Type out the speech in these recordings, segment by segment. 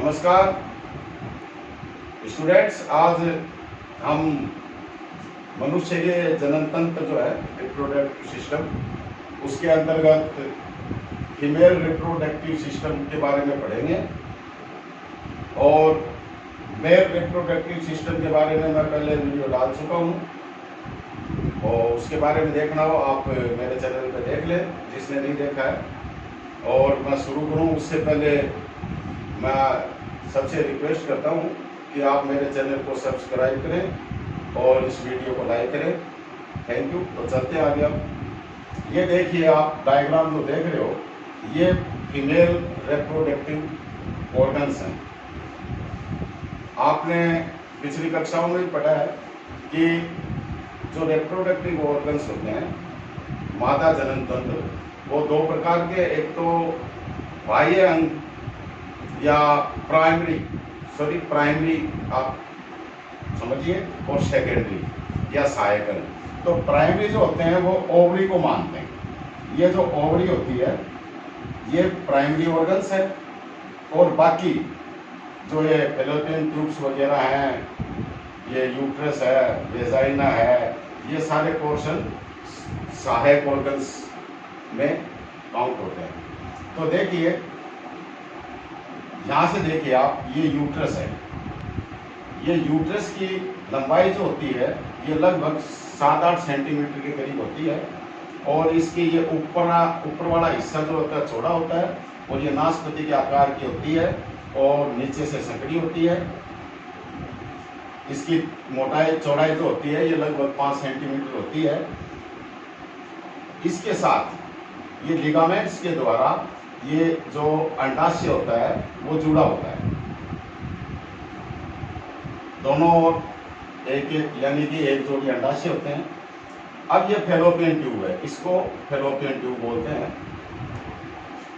नमस्कार स्टूडेंट्स। आज हम मनुष्य के जनन तंत्र जो है रिप्रोडक्टिव सिस्टम, उसके अंतर्गत फीमेल रिप्रोडक्टिव सिस्टम के बारे में पढ़ेंगे। और मेल रिप्रोडक्टिव सिस्टम के बारे में मैं पहले वीडियो डाल चुका हूँ और उसके बारे में देखना हो आप मेरे चैनल पे देख लें जिसने नहीं देखा है। और मैं शुरू करूँ उससे पहले मैं सबसे रिक्वेस्ट करता हूँ कि आप मेरे चैनल को सब्सक्राइब करें और इस वीडियो को लाइक करें। Thank you. तो चलते हैं आगे। अब ये देखिए, आप डायग्राम जो देख रहे हो ये फीमेल रिप्रोडक्टिव ऑर्गन्स हैं। आपने पिछली कक्षाओं में भी पढ़ा है कि जो रिप्रोडक्टिव ऑर्गन्स होते हैं, मादा जनन तंत्र, वो दो प्रकार के, एक तो बाह्य अंग या प्राइमरी आप समझिए, और सेकेंडरी या सहायक अंग। तो प्राइमरी जो होते हैं वो ओवरी को मानते हैं। ये जो ओवरी होती है ये प्राइमरी ऑर्गन्स है। और बाकी जो ये फैलोपियन ट्यूब्स वगैरह हैं, ये यूट्रस है, वेजाइना है, ये सारे पोर्शन सहायक ऑर्गन्स में काउंट होते हैं। तो देखिए, यहाँ से देखिए आप, ये यूट्रस है। ये यूट्रस की लंबाई जो होती है ये लगभग 7-8 सेंटीमीटर के करीब होती है। और इसकी ये ऊपर वाला हिस्सा जो होता है छोटा होता है और ये नाशपाती के आकार की होती है और नीचे से संकड़ी होती है। इसकी चौड़ाई जो होती है ये लगभग 5 सेंटीमीटर होती है। इसके साथ ये लिगामेंट्स के द्वारा ये जो अंडाशय होता है वो जुड़ा होता है दोनों ओर, एक यानी कि एक जोड़ी अंडाशय होते हैं। अब ये फैलोपियन ट्यूब है, इसको फैलोपियन ट्यूब बोलते हैं।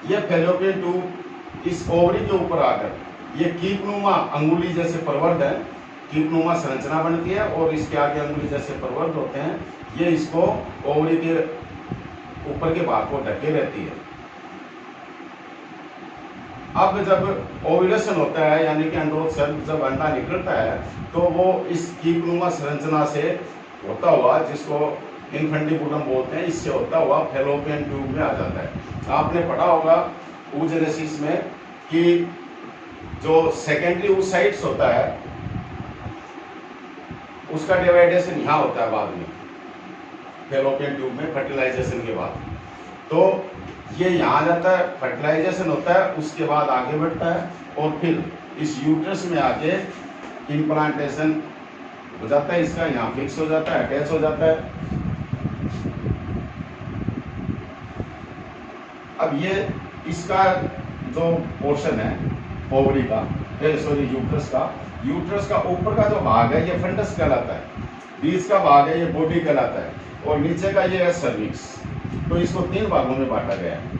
ये फैलोपियन ट्यूब इस ओवरी के ऊपर आकर ये कीपनुमा अंगुली जैसे प्रवर्ध है, कीपनुमा संरचना बनती है और इसके आगे अंगुली जैसे प्रवर्ध होते हैं। ये इसको ओवरी के ऊपर के भाग को ढके रहती है। अब जब ओव्यूलेशन होता है यानी कि अंडोत्सर्ग, जब अंडा निकलता है तो वो इस कीपनुमा संरचना से होता हुआ, जिसको इनफंडिबुलम बोलते हैं, इससे होता हुआ फैलोपियन ट्यूब में आ जाता है। आपने पढ़ा होगा oogenesis में कि जो सेकेंडरी oocytes होता है उसका डिवाइडेशन यहाँ होता है बाद में फैलोपियन ट्यूब में, फर्टिलाइजेशन के बाद। तो ये यहाँ जाता है, फर्टिलाइजेशन होता है, उसके बाद आगे बढ़ता है और फिर इस यूट्रस में आके इम्प्लांटेशन हो जाता है। इसका यहाँ फिक्स हो जाता है, अटैच हो जाता है। अब ये इसका जो पोर्शन है ओवरी का, यूट्रस का ऊपर का जो भाग है ये फंडस कहलाता है, बीच का भाग है ये बॉडी कहलाता है और नीचे का ये है सर्विक्स। तो इसको 3 भागों में बांटा गया है।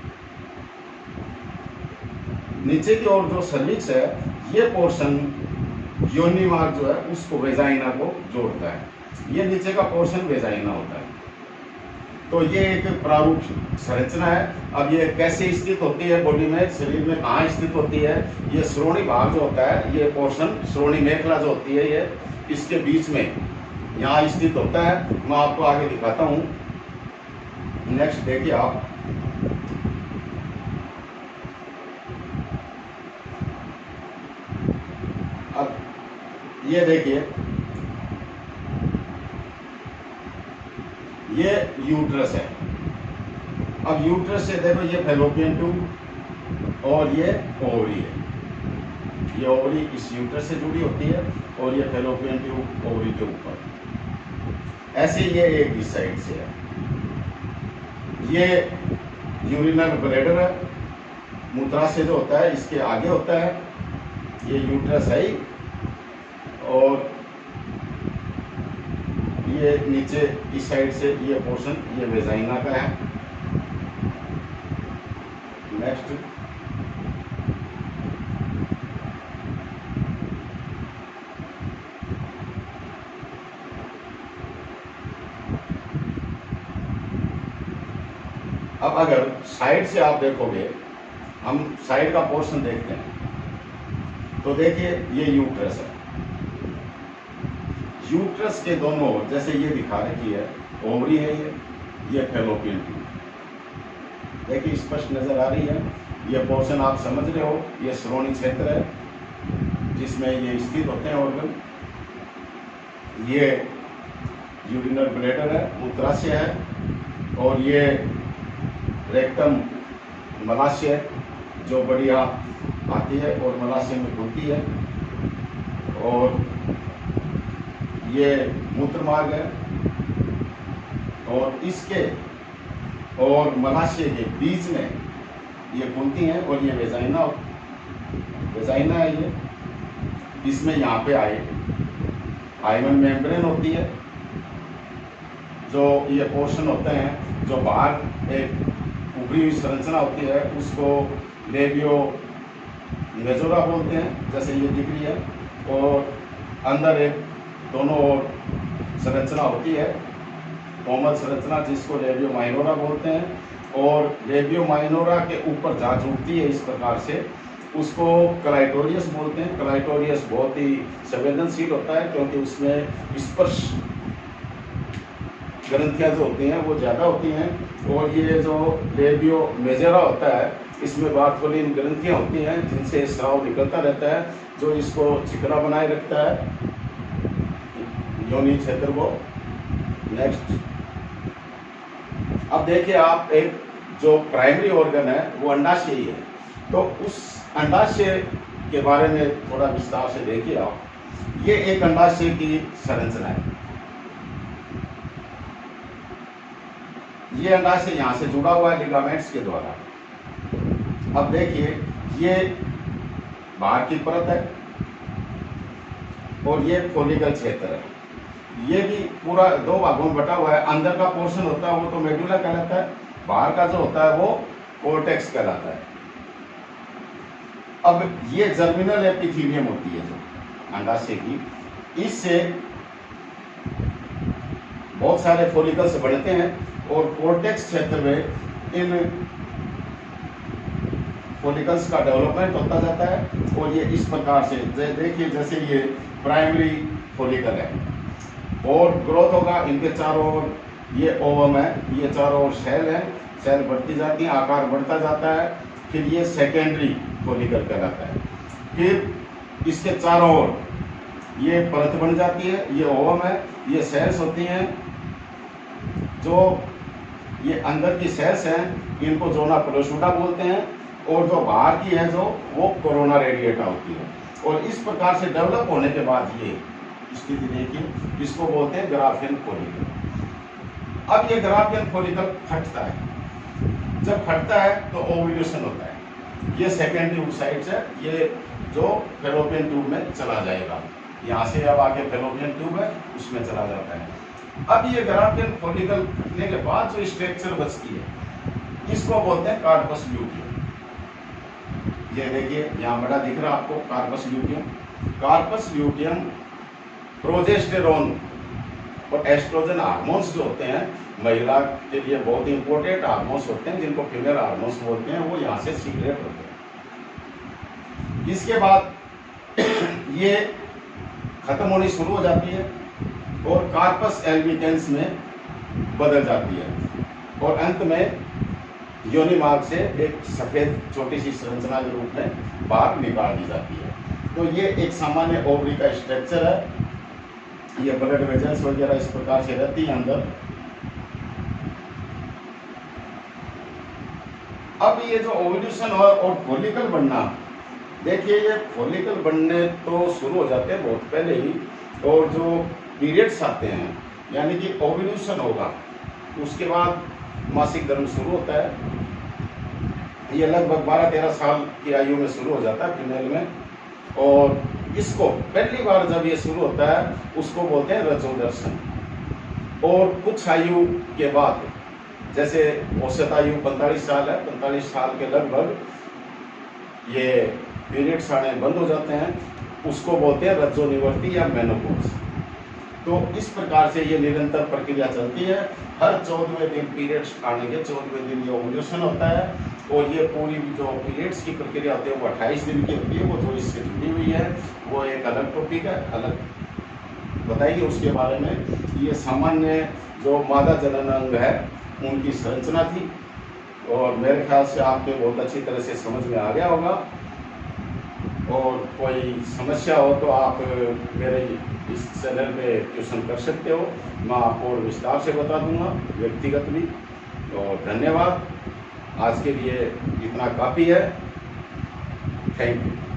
नीचे की ओर जो सर्विक्स है ये पोर्शन योनि मार्ग जो है उसको वेजाइना को जोड़ता है। ये नीचे का पोर्शन वेजाइना होता है। तो ये एक प्रारूप संरचना है। अब ये कैसे स्थित होती है बॉडी में, शरीर में कहाँ स्थित होती है? ये श्रोणी भाग जो होता है, ये पोर्शन श्रोणी मेखला जो होती है ये इसके बीच में यहाँ स्थित होता है। मैं आपको आगे दिखाता हूँ। नेक्स्ट देखिए आप, अब ये देखिए, ये यूट्रस है। अब यूट्रस से देखो ये फैलोपियन ट्यूब और ये ओवरी है। ये ओवरी इस यूट्रस से जुड़ी होती है और ये फैलोपियन ट्यूब ओवरी के ऊपर। ऐसे ये एक इस साइड से है। ये यूरिनल ब्लैडर है, मूत्राशय जो होता है इसके आगे होता है। ये यूट्रस है और ये नीचे इस साइड से ये पोर्शन ये वेजाइना का है। नेक्स्ट, अब अगर साइड से आप देखोगे, हम साइड का पोर्शन देखते हैं। तो देखिए ये यूट्रस है, यूट्रस के दोनों ओर जैसे ये दिखा रखी है ओवरी है, ये फैलोपियन ट्यूब देखिए स्पष्ट नजर आ रही है। ये पोर्शन आप समझ रहे हो, ये श्रोणि क्षेत्र है जिसमें ये स्थित होते हैं ऑर्गन। ये यूरिनल ब्लैडर है, मूत्राशय है, और ये रेक्टम मलाशय जो बढ़िया आती है और मलाशय में घुलती है, और ये मूत्र मार्ग है, और इसके और मलाशय के बीच में ये घुलती हैं, और ये वेजाइना है ये। इसमें यहाँ पे हाइमन मेम्ब्रेन होती है, जो ये पोर्शन होते हैं जो बाहर एक उभरी हुई संरचना होती है उसको लेबियो मेजोरा बोलते हैं, जैसे ये दिख रही है, और अंदर एक दोनों ओर संरचना होती है कोमल संरचना जिसको लेबियो माइनोरा बोलते हैं, और लेबियो माइनोरा के ऊपर जहाँ जुड़ती है इस प्रकार से उसको क्लाइटोरियस बोलते हैं। क्लाइटोरियस बहुत ही संवेदनशील होता है क्योंकि उसमें स्पर्श ग्रंथियाँ जो होती हैं वो ज़्यादा होती हैं, और ये जो लेबियो मेजोरा होता है इसमें बार्थोलिन ग्रंथियाँ होती हैं जिनसे स्राव निकलता रहता है जो इसको चिकना बनाए रखता है योनि क्षेत्र को। नेक्स्ट, अब देखिए आप एक जो प्राइमरी ऑर्गन है वो अंडाशय ही है, तो उस अंडाशय के बारे में थोड़ा विस्तार से देखिए आप। ये एक अंडाशय की संरचना है, ये अंडाशय यहाँ से जुड़ा हुआ है लिगामेंट्स के द्वारा। अब देखिए ये बाहर की परत है और ये फोलिकल क्षेत्र है, ये भी पूरा दो भागों में बटा हुआ है। अंदर का पोर्शन होता है वो तो मेडुला कहलाता है, बाहर का जो होता है वो कोर्टेक्स कहलाता है। अब ये जर्मिनल एपिथेलियम होती है जो अंडाशय की, इससे बहुत सारे फोलिकल्स बनते हैं और कोर्टेक्स क्षेत्र में इन फोलिकल्स का डेवलपमेंट होता जाता है। और ये इस प्रकार से देखिए जैसे ये प्राइमरी फोलिकल है और ग्रोथ होगा इनके चारों ओर, ये ओवम है, ये चारों ओर सेल है, सेल बढ़ती जाती है, आकार बढ़ता जाता है, फिर ये सेकेंडरी फोलिकल कहलाता है। फिर इसके चारों ओर ये परत बन जाती है, ये ओवम है, ये सेल्स होती हैं, जो ये अंदर की सेल्स हैं इनको जोना प्रोसूटा बोलते हैं, और जो बाहर की है जो वो कोरोना रेडिएटा होती है। और इस प्रकार से डेवलप होने के बाद ये स्थिति देखिए, इसको बोलते हैं ग्राफियन फोलिकल। अब ये ग्राफियन फोलिकल फटता है, जब फटता है तो ओव्यूलेशन होता है, ये सेकेंडरी ओसाइट है, ये जो फैलोपियन ट्यूब में चला जाएगा, यहाँ से अब आगे फैलोपियन ट्यूब है उसमें चला जाता है। अब ये ग्राफियन फोलिकल फटने के बाद जो स्ट्रक्चर बचती है इसको बोलते हैं कार्पस ल्यूटियम। ये देखिए यहाँ बड़ा दिख रहा है आपको corpus luteum. Corpus luteum progesterone और एस्ट्रोजन हार्मोन्स जो होते हैं महिला के लिए बहुत इंपॉर्टेंट हार्मोन्स होते हैं जिनको फीमेल हार्मोन्स बोलते हैं, वो यहाँ से सीक्रेट होते हैं। इसके बाद ये खत्म होनी शुरू हो जाती है और कार्पस एल्बिटेंस में बदल जाती है और अंत में योनि मार्ग से एक सफेद छोटी सी संरचना के रूप में बाहर निकाल दी जाती है। तो ये एक सामान्य ओवरी का स्ट्रक्चर है, ये ब्लड वेजल्स वगैरह इस प्रकार से रहती है अंदर। अब ये जो ओव्यूलेशन और फॉलिकल बनना, देखिए ये फॉलिकल बनने तो शुरू हो जाते हैं बहुत पहले ही, और जो पीरियड्स आते हैं यानी कि ओव्यूलेशन होगा उसके बाद मासिक धर्म शुरू होता है। ये लगभग 12-13 साल की आयु में शुरू हो जाता है फीमेल में, और इसको पहली बार जब ये शुरू होता है उसको बोलते हैं रजोदर्शन। और कुछ आयु के बाद, जैसे औसत आयु 45 साल है, 45 साल के लगभग ये पीरियड्स आने बंद हो जाते हैं, उसको बोलते हैं रजोनिवृत्ति या मेनोपॉज। तो इस प्रकार से ये निरंतर प्रक्रिया चलती है। हर 14वें दिन पीरियड्स आने के 14वें दिन ये ओव्यूलेशन होता है और ये पूरी जो पीरियड्स की प्रक्रिया होती है वो 28 दिन की होती है। वो जो इससे जुड़ी हुई है वो एक अलग टॉपिक है, अलग बताइए उसके बारे में। ये सामान्य जो मादा जनन अंग है उनकी संरचना थी, और मेरे ख्याल से आपको बहुत अच्छी तरह से समझ में आ गया होगा। और कोई समस्या हो तो आप मेरे इस चैनल पे क्वेश्चन कर सकते हो, मैं आपको और विस्तार से बता दूंगा, व्यक्तिगत भी। और धन्यवाद, आज के लिए इतना काफ़ी है। Thank you.